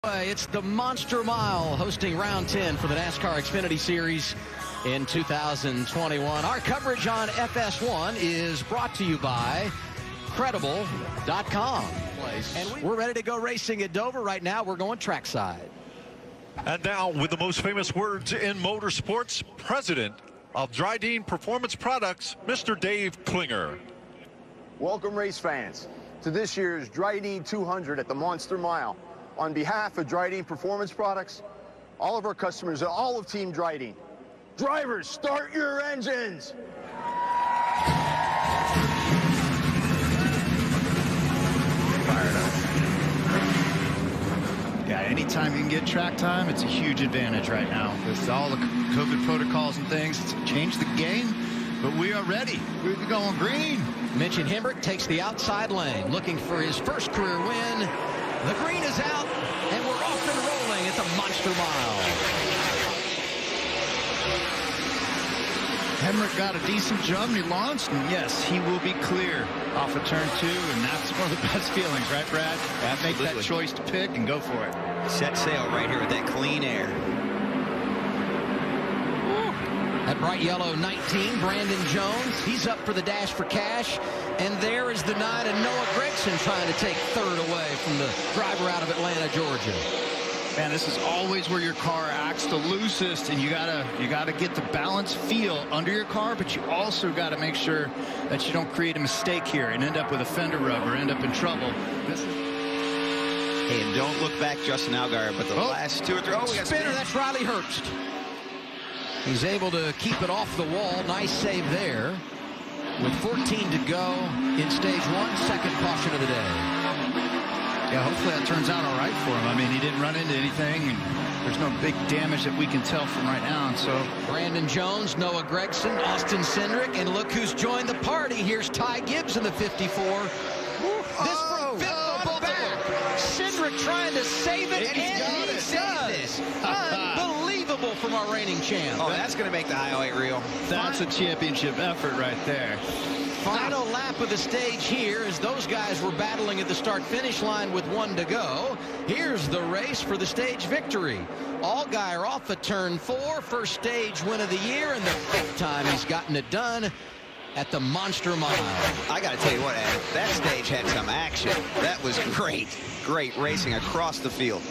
It's the Monster Mile hosting round 10 for the NASCAR Xfinity Series in 2021. Our coverage on FS1 is brought to you by Credible.com. And we're ready to go racing at Dover. Right now, we're going trackside. And now, with the most famous words in motorsports, president of Dryden Performance Products, Mr. Dave Klinger. Welcome, race fans, to this year's Dryden 200 at the Monster Mile. On behalf of Dryden Performance Products, all of our customers and all of Team Dryden, drivers, start your engines! Yeah, anytime you can get track time, it's a huge advantage right now. With all the COVID protocols and things, it's changed the game, but we are ready. We're going green. Mitch Hemrick takes the outside lane, looking for his first career win. The green is out, and we're off and rolling at the Monster Mile. Hemrick got a decent jump, and he launched, and yes, he will be clear off of turn 2, and that's one of the best feelings, right, Brad? Absolutely. Make that choice to pick and go for it. Set sail right here with that clean air. That bright yellow 19, Brandon Jones. He's up for the dash for cash. And there is the 9 and Noah Gregson trying to take third away from the driver out of Atlanta, Georgia. Man, this is always where your car acts the loosest, and you gotta get the balance feel under your car, but you also got to make sure that you don't create a mistake here and end up with a fender rub or end up in trouble. Hey, and don't look back, Justin Allgaier, but the last 2 or 3. Oh, we got spinner. That's Riley Herbst. He's able to keep it off the wall. Nice save there. With 14 to go in stage 1, second caution of the day. Yeah, hopefully that turns out all right for him. I mean, he didn't run into anything, and there's no big damage that we can tell from right now. And so Brandon Jones, Noah Gregson, Austin Cindric, and look who's joined the party. Here's Ty Gibbs in the 54. This from fifth on the back. Cindric trying to save it, and he does. Unbelievable from our reigning champ. Oh, that's going to make the highlight reel. That's a championship effort right there. Final lap of the stage here as those guys were battling at the start-finish line with 1 to go. Here's the race for the stage victory. Allgaier off of turn 4, first stage win of the year, and the 5th time he's gotten it done at the Monster Mile. I got to tell you what, Adam, that stage had some action. That was great. Great racing across the field.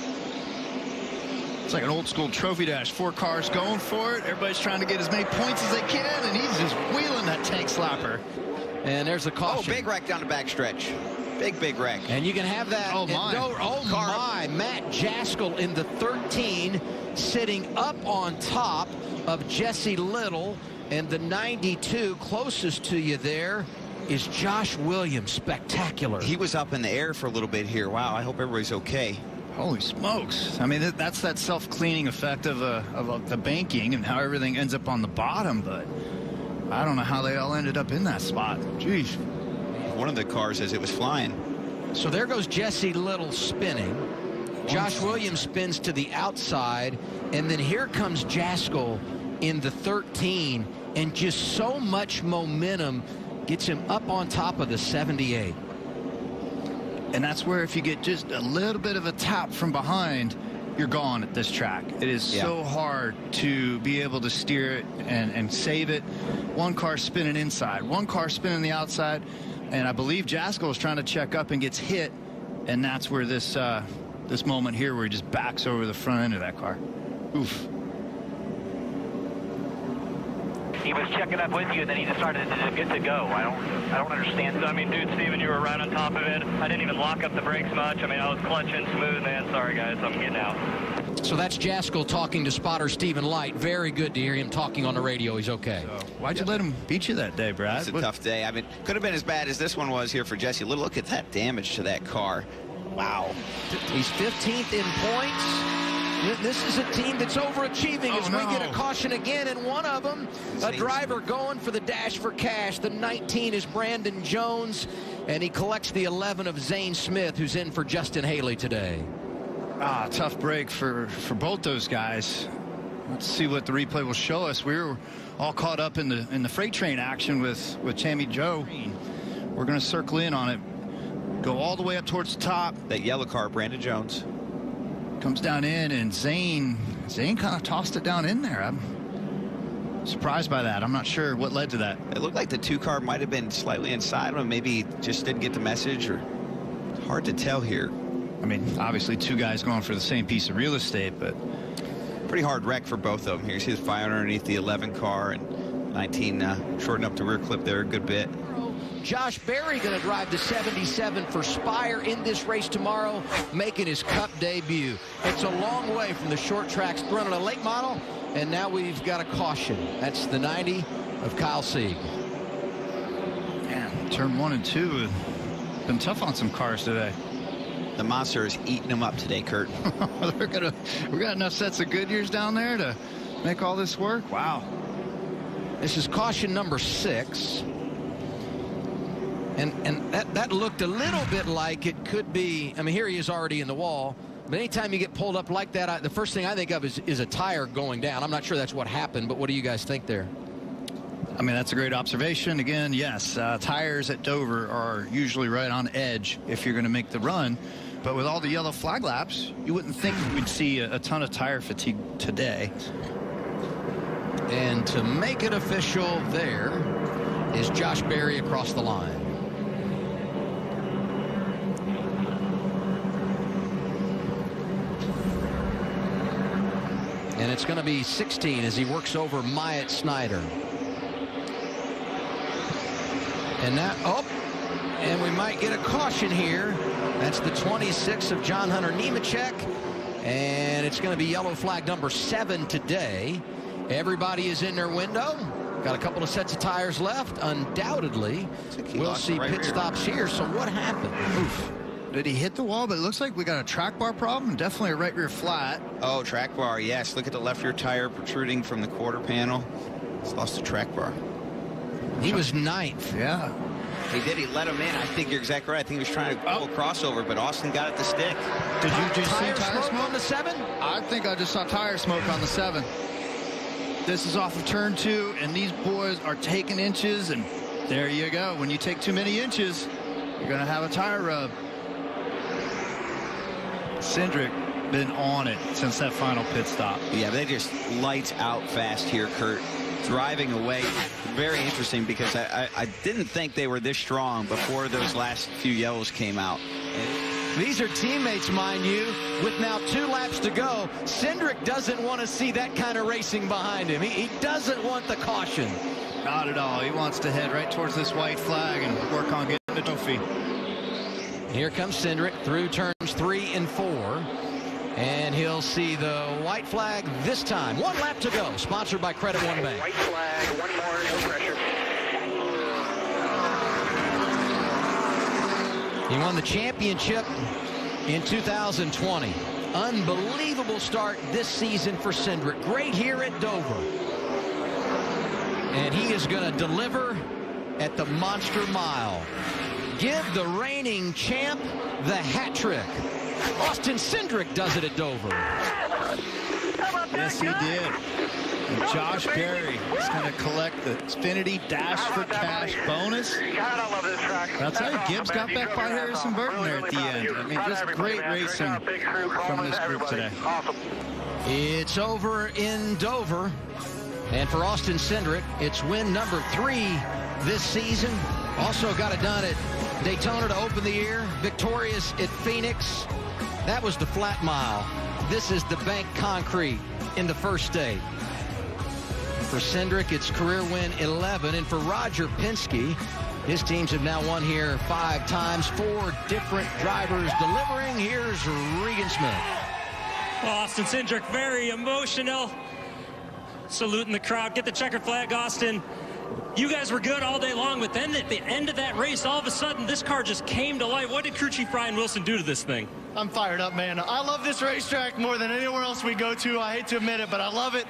It's like an old school trophy dash. 4 cars going for it. Everybody's trying to get as many points as they can, and he's just wheeling that tank slapper. And there's a caution. Oh, big wreck down the backstretch. Big wreck. And you can have that. Oh, my. My. Matt Jaskell in the 13, sitting up on top of Jesse Little. And the 92 closest to you there is Josh Williams. Spectacular. He was up in the air for a little bit here. Wow, I hope everybody's okay. Holy smokes. I mean, that's that self-cleaning effect of the banking and how everything ends up on the bottom, but I don't know how they all ended up in that spot. Jeez. One of the cars as it was flying. So there goes Jesse Little spinning. Josh Williams spins to the outside, and then here comes Jaskell in the 13, and just so much momentum gets him up on top of the 78. And that's where if you get just a little bit of a tap from behind, you're gone at this track. It is so hard to be able to steer it and save it. One car spinning inside, one car spinning the outside, and I believe Jaskell is trying to check up and gets hit, and that's where this this moment here where he just backs over the front end of that car. Oof. He was checking up with you, and then he decided to get to go. I don't understand. I mean, dude, Steven, you were right on top of it. I didn't even lock up the brakes much. I mean, I was clutching smooth, man. Sorry, guys, I'm getting out. So that's Jaskell talking to spotter Stephen Light. Very good to hear him talking on the radio. He's okay. So, why'd you let him beat you that day, Brad? It's a tough day. I mean, could have been as bad as this one was here for Jesse Little. Look at that damage to that car. Wow. He's 15th in points. This is a team that's overachieving as we get a caution again, and one of them, a driver going for the dash for cash. The 19 is Brandon Jones, and he collects the 11 of Zane Smith, who's in for Justin Haley today. Tough break for both those guys. Let's see what the replay will show us. We were all caught up in the freight train action with Tammy Joe. We're going to circle in on it. Go all the way up towards the top. That yellow car, Brandon Jones. Comes down in, and Zane kind of tossed it down in there. I'm surprised by that. I'm not sure what led to that. It looked like the 2 car might have been slightly inside of him. Maybe just didn't get the message, or it's hard to tell here. I mean, obviously 2 guys going for the same piece of real estate, but pretty hard wreck for both of them. Here's his fire underneath the 11 car, and 19 shortened up the rear clip there a good bit. Josh Berry going to drive to 77 for Spire in this race tomorrow, making his Cup debut. It's a long way from the short tracks running a late model, and now we've got a caution. That's the 90 of Kyle Sieg. Man, turn 1 and 2 have been tough on some cars today. The monster is eating them up today, Kurt. We got enough sets of Goodyears down there to make all this work. Wow. This is caution number 6. And that looked a little bit like it could be. I mean, here he is already in the wall. But anytime you get pulled up like that, the first thing I think of is a tire going down. I'm not sure that's what happened, but what do you guys think there? I mean, that's a great observation. Again, yes, tires at Dover are usually right on edge if you're going to make the run. But with all the yellow flag laps, you wouldn't think we'd see a ton of tire fatigue today. And to make it official, there is Josh Berry across the line. And it's going to be 16 as he works over Myatt Snyder. And now, and we might get a caution here. That's the 26 of John Hunter Nemechek. And it's going to be yellow flag number 7 today. Everybody is in their window. Got a couple of sets of tires left. Undoubtedly, we'll see pit stops here. So what happened? Oof. Did he hit the wall? But it looks like we got a track bar problem. Definitely a right rear flat. Oh, track bar, yes. Look at the left rear tire protruding from the quarter panel. He's lost the track bar. He was 9th. Yeah. He did. He let him in. I think you're exactly right. I think he was trying to pull a crossover, but Austin got it to stick. Did you just see tire smoke on the 7? I think I just saw tire smoke on the 7. This is off of turn 2, and these boys are taking inches, and there you go. When you take too many inches, you're going to have a tire rub. Cindric been on it since that final pit stop. Yeah, they just lights out fast here, Kurt. Driving away. Very interesting, because I didn't think they were this strong before those last few yellows came out. These are teammates, mind you, with now 2 laps to go. Cindric doesn't want to see that kind of racing behind him. He doesn't want the caution. Not at all. He wants to head right towards this white flag and work on getting the trophy. Here comes Cindric through turns 3 and 4. And he'll see the white flag this time. 1 lap to go. Sponsored by Credit One Bank. White flag, 1 more, no pressure. He won the championship in 2020. Unbelievable start this season for Cindric. Great here at Dover. And he is going to deliver at the Monster Mile. Give the reigning champ the hat trick. Austin Cindric does it at Dover. Yes, he did. And Josh Berry is going to collect the Xfinity Dash for Cash bonus. God, I love this track. That's how Gibbs got back by Harrison Burton there at the end. I mean, just great racing from this group today. Awesome. It's over in Dover. And for Austin Cindric, it's win number 3 this season. Also got it done at Daytona to open the year. Victorious at Phoenix. That was the flat mile. This is the bank concrete in the first state. For Cindric, it's career win 11. And for Roger Penske, his teams have now won here 5 times. 4 different drivers delivering. Here's Regan Smith. Well, Austin Cindric, very emotional. Saluting the crowd. Get the checkered flag, Austin. You guys were good all day long, but then at the end of that race, all of a sudden, this car just came to life. What did crew chief Brian Wilson do to this thing? I'm fired up, man. I love this racetrack more than anywhere else we go to. I hate to admit it, but I love it.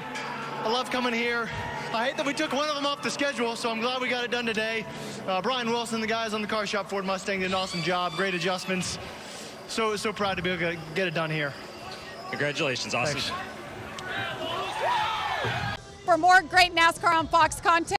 I love coming here. I hate that we took one of them off the schedule, so I'm glad we got it done today. Brian Wilson, the guys on the car shop, Ford Mustang, did an awesome job. Great adjustments. So proud to be able to get it done here. Congratulations, Austin. Thanks. For more great NASCAR on Fox content,